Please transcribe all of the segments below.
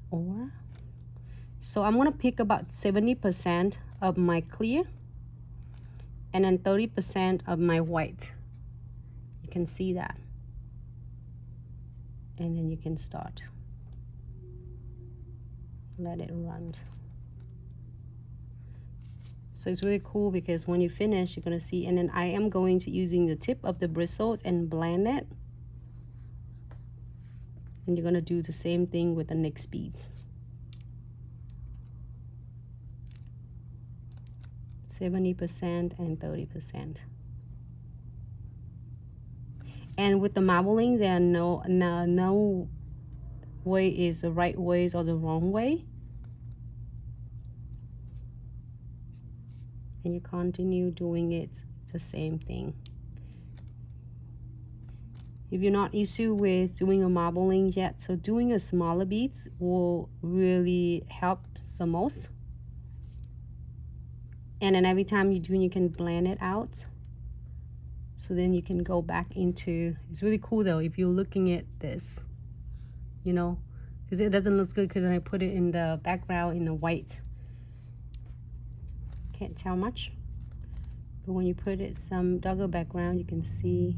Or so I'm gonna pick about 70% of my clear and then 30% of my white. You can see that. And then you can start. Let it run. So it's really cool because when you finish, you're gonna see, and then I am going to using the tip of the bristles and blend it. And you're gonna do the same thing with the next beads. 70% and 30%. And with the marbling, there are no way is the right way or the wrong way. And you continue doing it the same thing. If you're not used to with doing a marbling yet, so doing a smaller beads will really help the most. And then every time you do, you can blend it out. So then you can go back into, it's really cool though if you're looking at this, you know, because it doesn't look good because I put it in the background in the white. Can't tell much, but when you put it some darker background, you can see.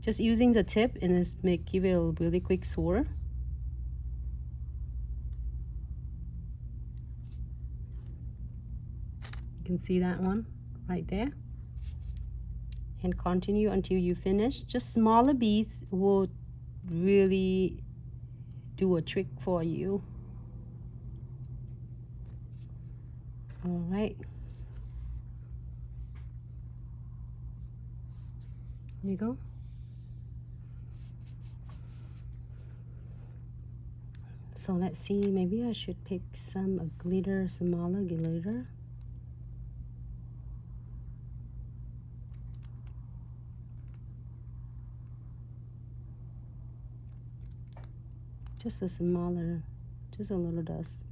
Just using the tip and just give it a really quick swirl. You can see that one right there. And continue until you finish. Just smaller beads will really do a trick for you. All right. There you go. So let's see, maybe I should pick some glitter, smaller glitter. Just a smaller, just a little dust.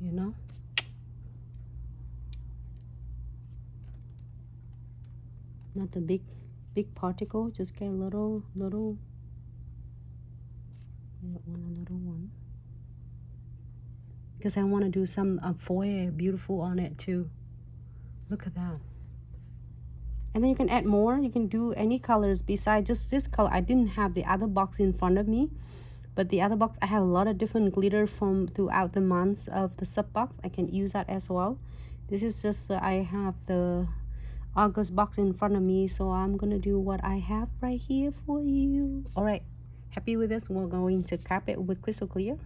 You know? Not the big particle, just get a little. I don't want a little one. Because I want to do some foyer beautiful on it too. Look at that. And then you can add more. You can do any colors besides just this color. I didn't have the other box in front of me, but the other box I have a lot of different glitter from throughout the months of the sub box. I can use that as well. This is just I have the August box in front of me, so I'm gonna do what I have right here for you. All right, happy with this? We're going to cap it with crystal clear.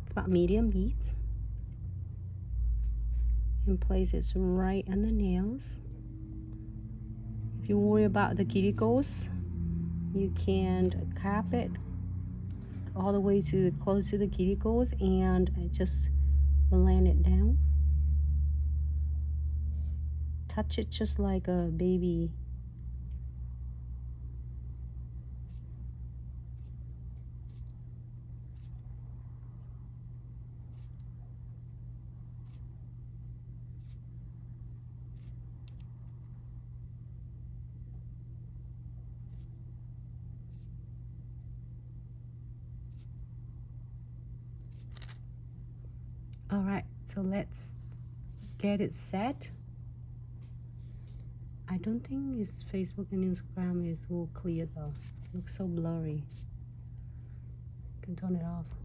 It's about medium beads. And place it right on the nails. If you worry about the cuticles, you can cap it all the way to close to the cuticles and just blend it down. Touch it just like a baby. All right, so let's get it set. I don't think it's Facebook and Instagram is all clear though. Looks so blurry. You can turn it off.